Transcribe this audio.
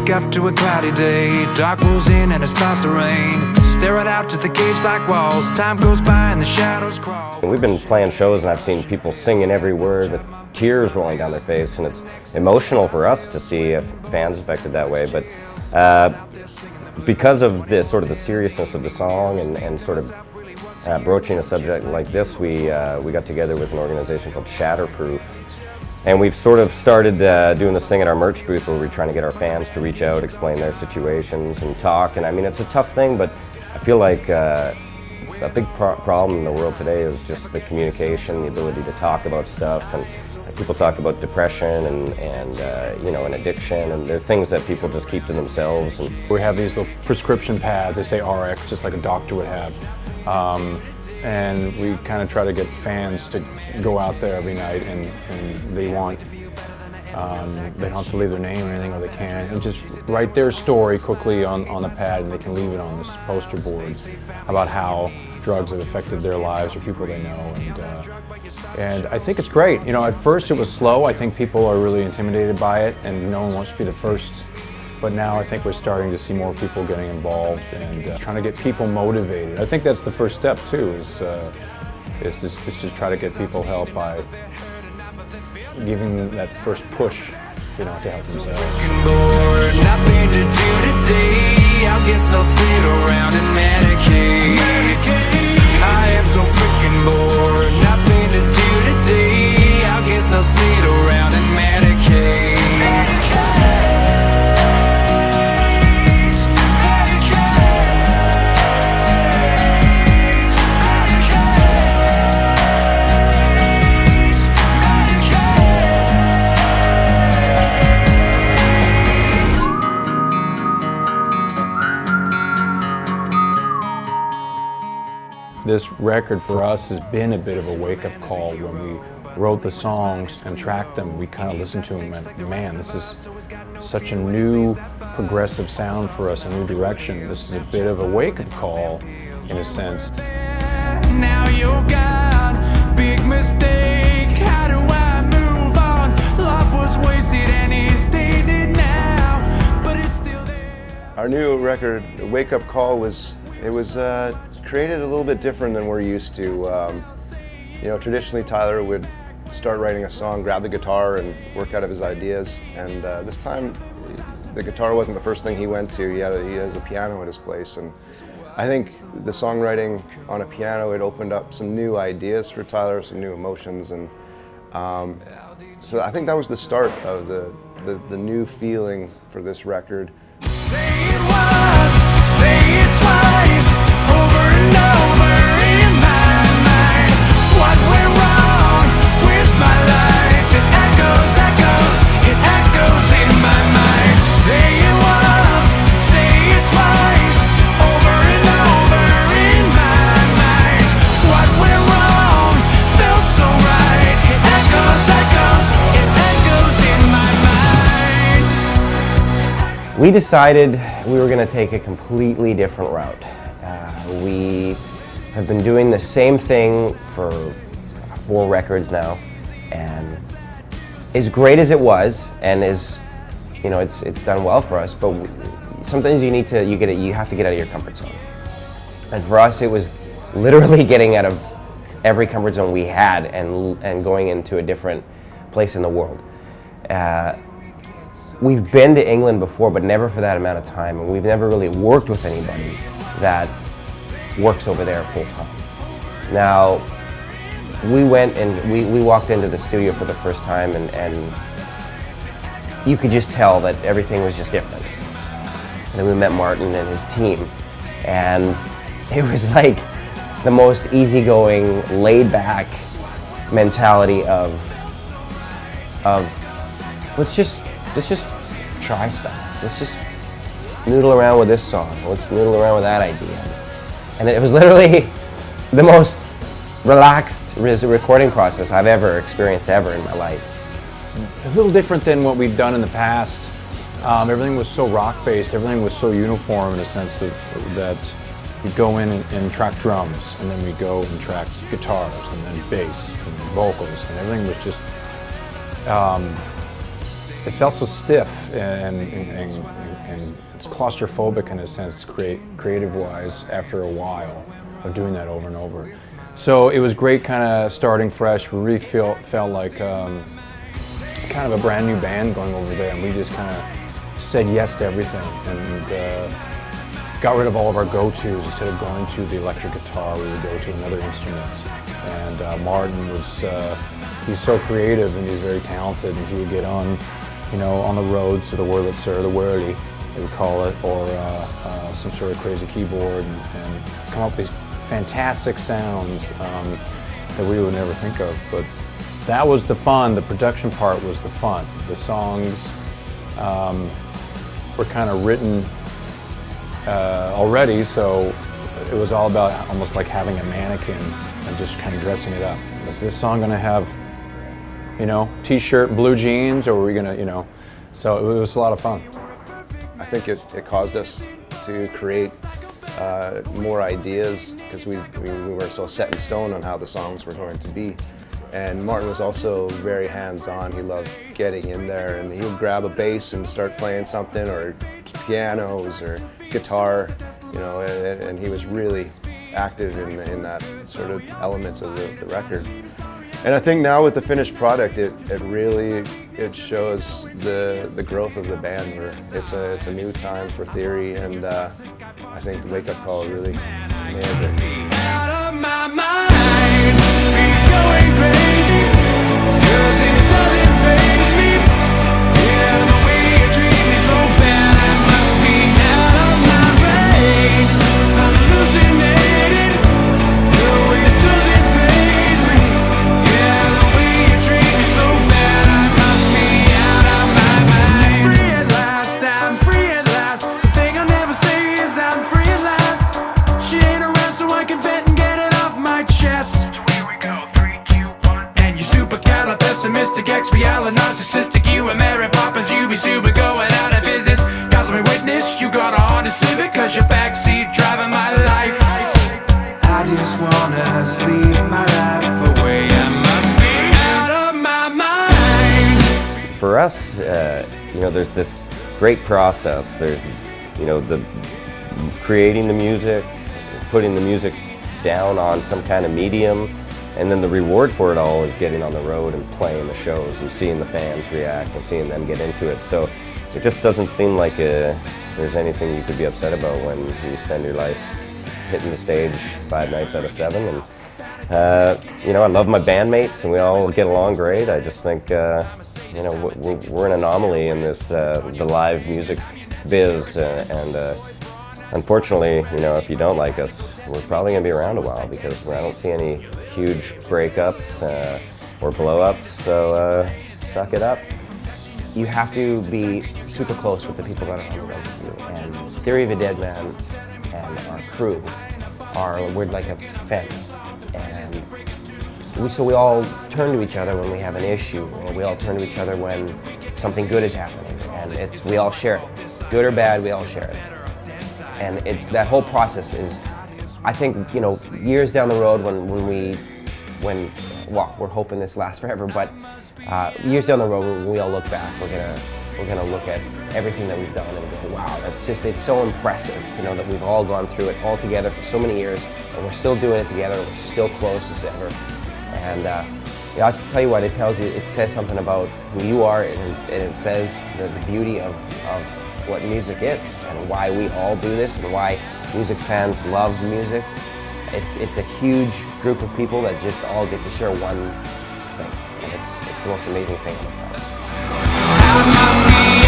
wake up to a cloudy day. Dark rolls in and it starts to rain. Staring out to the cage like walls. Time goes by and the shadows crawl. We've been playing shows and I've seen people singing every word with tears rolling down their face, and it's emotional for us to see fans affected that way. But because of the sort of the seriousness of the song and sort of broaching a subject like this, we got together with an organization called Shatterproof. And we've sort of started doing this thing at our merch booth where we're trying to get our fans to reach out, explain their situations and talk. And I mean, it's a tough thing, but I feel like a big problem in the world today is just the communication, the ability to talk about stuff. And people talk about depression and you know, and addiction, and there are things that people just keep to themselves. And we have these little prescription pads, they say RX, just like a doctor would have. And we kind of try to get fans to go out there every night, and they don't have to leave their name or anything, or they can, and just write their story quickly on the pad, and they can leave it on this poster board about how drugs have affected their lives or people they know. And I think it's great. You know, at first it was slow. I think people are really intimidated by it, and no one wants to be the first. But now I think we're starting to see more people getting involved and trying to get people motivated. I think that's the first step too, is to try to get people help by giving them that first push, you know, to help themselves. Nothing to do today. I guess I'll sit around and medicate. I am so freaking bored. Nothing to do today. I guess I'll sit around and medicate. This record for us has been a bit of a wake-up call. When we wrote the songs and tracked them, we kind of listened to them and went, man, this is such a new progressive sound for us, a new direction. This is a bit of a wake-up call in a sense. Now you're gone, big mistake. How do I move on? Life was wasted and it's dated now, but it's still there. Our new record, Wake Up Call, was created a little bit different than we're used to. You know, traditionally Tyler would start writing a song, grab the guitar and work out of his ideas, and this time the guitar wasn't the first thing he went to. He has a piano at his place, and I think the songwriting on a piano, it opened up some new ideas for Tyler, some new emotions, and so I think that was the start of the new feeling for this record. Say it once, say it twice, over and over in my mind. What went wrong with my life? It echoes, it echoes in my mind. Say it once, say it twice, over and over in my mind. What went wrong felt so right. It echoes, it echoes in my mind. we decided we were going to take a completely different route. We have been doing the same thing for 4 records now, and as great as it was, and as you know, it's done well for us. But sometimes you have to get out of your comfort zone. And for us, it was literally getting out of every comfort zone we had and going into a different place in the world. We've been to England before, but never for that amount of time, and we've never really worked with anybody that works over there full time. Now, we went and we walked into the studio for the first time, and you could just tell that everything was just different. And then we met Martin and his team, and it was like the most easygoing, laid-back mentality of let's just try stuff. Let's just noodle around with this song. Let's noodle around with that idea. And it was literally the most relaxed recording process I've ever experienced in my life. A little different than what we've done in the past. Everything was so rock-based, everything was so uniform in a sense that we go in and track drums, and then we go and track guitars, and then bass, and vocals, and everything was just it felt so stiff and it's claustrophobic in a sense, creative-wise, after a while of doing that over and over. So it was great, kind of starting fresh. We really felt like kind of a brand new band going over there, and we just kind of said yes to everything and got rid of all of our go-tos. Instead of going to the electric guitar, we would go to another instrument. And Martin was, he's so creative and he's very talented, and he would get on, you know, on the roads to the Wurlitzer, the Whirly, they would call it, or some sort of crazy keyboard, and come up with these fantastic sounds that we would never think of. But that was the fun. The production part was the fun. The songs were kind of written already, so it was all about almost like having a mannequin and just kind of dressing it up. Is this song going to have, you know, t-shirt and blue jeans, or are we going to, you know? So it was a lot of fun. I think it caused us to create more ideas, because we were so set in stone on how the songs were going to be. And Martin was also very hands-on. He loved getting in there, and he would grab a bass and start playing something, or pianos or guitar, you know, and he was really active in that sort of element of the record. And I think now with the finished product, it really shows the growth of the band. It's a new time for Theory, and I think the Wake Up Call really nailed it. Out of my mind, be going crazy, 'cause it doesn't faze me. Yeah, the way you treat me so bad, I must be out of my brain, hallucinating. No, it doesn't faze me. Yeah, the way you treat me so bad, I must be out of my mind. Free at last, I'm free at last. Something I'll never say is I'm free at last. She ain't around, so I can vent and get it off my chest. So here we go, 3, 2, 1. And you super pessimistic, expialin, narcissistic. You and Mary Poppins, you be super going out of business. Cause me witness, you got a Honda Civic, 'cause your backseat driving my life. I just wanna sleep my life away. I must be out of my mind. For us, you know, there's this great process. There's, you know, the creating the music, putting the music down on some kind of medium, and then the reward for it all is getting on the road and playing the shows and seeing the fans react and seeing them get into it. So it just doesn't seem like there's anything you could be upset about when you spend your life hitting the stage 5 nights out of 7. And you know, I love my bandmates and we all get along great. I just think you know, we're an anomaly in this the live music biz, and unfortunately, you know, if you don't like us, we're probably going to be around a while, because I don't see any huge breakups or blow-ups, so suck it up. You have to be super close with the people that are on the road with you. And Theory of a Dead Man and our crew we're like a family. And so we all turn to each other when we have an issue, or we all turn to each other when something good is happening. And we all share it. Good or bad, we all share it. And that whole process is, I think, you know, years down the road well, we're hoping this lasts forever, but years down the road when we all look back, we're gonna look at everything that we've done and go, wow, it's so impressive to know that we've all gone through it all together for so many years, and we're still doing it together, we're still close as ever. And yeah, I'll tell you what, it says something about who you are, and it says the beauty of what music is, and why we all do this, and why music fans love music. It's a huge group of people that just all get to share one thing, and it's the most amazing thing on the planet. I must be